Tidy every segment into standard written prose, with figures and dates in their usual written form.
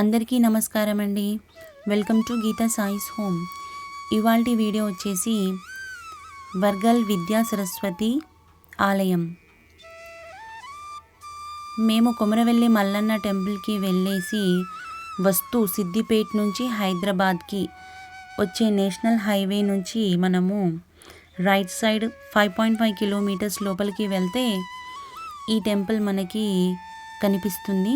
అందరికీ నమస్కారం అండి. Welcome to Geetha Sai's home. ఇవాల్టి వీడియో వచ్చేసి వర్గల్ విద్యా సరస్వతి ఆలయం. మేము కొమరవెల్లి మల్లన్న టెంపుల్కి వెళ్ళేసి వస్తూ సిద్దిపేట నుంచి హైదరాబాద్కి వచ్చే నేషనల్ హైవే నుంచి మనము రైట్ సైడ్ 5.5 కిలోమీటర్స్ లోపలికి వెళ్తే ఈ టెంపుల్ మనకి కనిపిస్తుంది.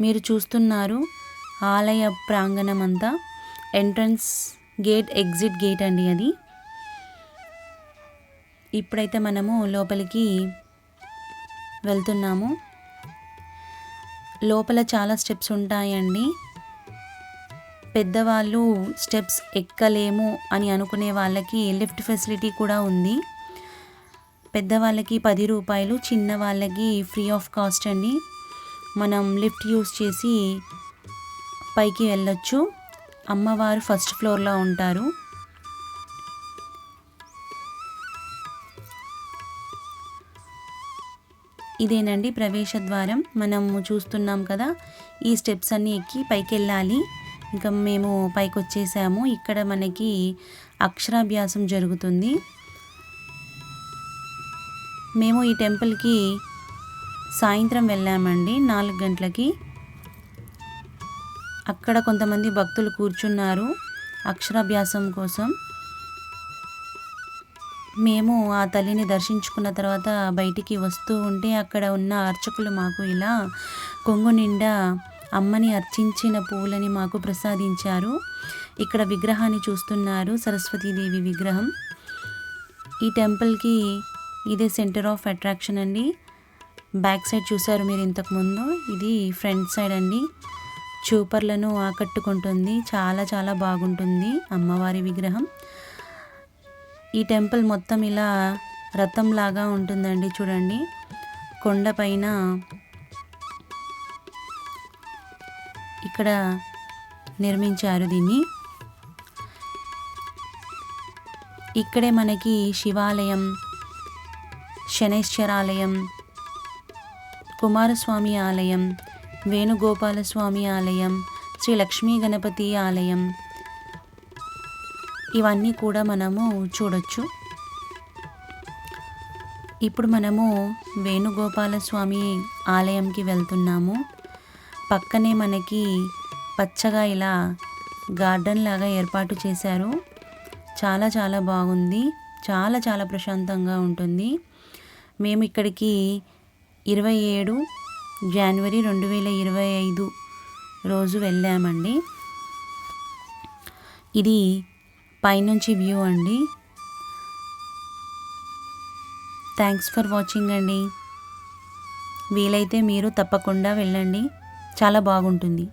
మీరు చూస్తున్నారు ఆలయ ప్రాంగణం అంతా. ఎంట్రన్స్ గేట్, ఎగ్జిట్ గేట్ అండి అది. ఇప్పుడైతే మనము లోపలికి వెళ్తున్నాము. లోపల చాలా స్టెప్స్ ఉంటాయండి. పెద్దవాళ్ళు స్టెప్స్ ఎక్కలేము అని అనుకునే వాళ్ళకి లిఫ్ట్ ఫెసిలిటీ కూడా ఉంది. పెద్దవాళ్ళకి 10 రూపాయలు, చిన్న వాళ్ళకి ఫ్రీ ఆఫ్ కాస్ట్ అండి. మనం లిఫ్ట్ యూస్ చేసి పైకి వెళ్ళొచ్చు. అమ్మవారు ఫస్ట్ ఫ్లోర్లో ఉంటారు. ఇదేనండి ప్రవేశ ద్వారం. మనము చూస్తున్నాం కదా, ఈ స్టెప్స్ అన్నీ ఎక్కి పైకి వెళ్ళాలి. ఇంకా మేము పైకి వచ్చేసాము. ఇక్కడ మనకి అక్షరాభ్యాసం జరుగుతుంది. మేము ఈ టెంపుల్కి సాయంత్రం వెళ్ళామండి 4 గంటలకి. అక్కడ కొంతమంది భక్తులు కూర్చున్నారు అక్షరాభ్యాసం కోసం. మేము ఆ తల్లిని దర్శించుకున్న తర్వాత బయటికి వస్తూ ఉంటే అక్కడ ఉన్న అర్చకులు మాకు ఇలా కొంగు నిండా అమ్మని అర్చించిన పూలని మాకు ప్రసాదించారు. ఇక్కడ విగ్రహాన్ని చూస్తున్నారు, సరస్వతీదేవి విగ్రహం. ఈ టెంపుల్కి ఇదే సెంటర్ ఆఫ్ అట్రాక్షన్ అండి. బ్యాక్ సైడ్ చూసారు మీరు ఇంతకుముందు, ఇది ఫ్రంట్ సైడ్ అండి. చూపర్లను ఆకట్టుకుంటుంది. చాలా చాలా బాగుంటుంది అమ్మవారి విగ్రహం. ఈ టెంపుల్ మొత్తం ఇలా రథంలాగా ఉంటుందండి. చూడండి, కొండపైన ఇక్కడ నిర్మించారు దీన్ని. ఇక్కడే మనకి శివాలయం, శనైశ్వరాలయం, కుమారస్వామి ఆలయం, వేణుగోపాలస్వామి ఆలయం, శ్రీ లక్ష్మీ గణపతి ఆలయం, ఇవన్నీ కూడా మనము చూడొచ్చు. ఇప్పుడు మనము వేణుగోపాలస్వామి ఆలయంకి వెళ్తున్నాము. పక్కనే మనకి పచ్చగా ఇలా గార్డెన్ లాగా ఏర్పాటు చేశారు. చాలా చాలా బాగుంది. చాలా చాలా ప్రశాంతంగా ఉంటుంది. మేము ఇక్కడికి 27 జనవరి 2025 రోజు వెళ్ళామండి. ఇది పైనుంచి వ్యూ అండి. థ్యాంక్స్ ఫర్ వాచింగ్ అండి. వీలైతే మీరు తప్పకుండా వెళ్ళండి, చాలా బాగుంటుంది.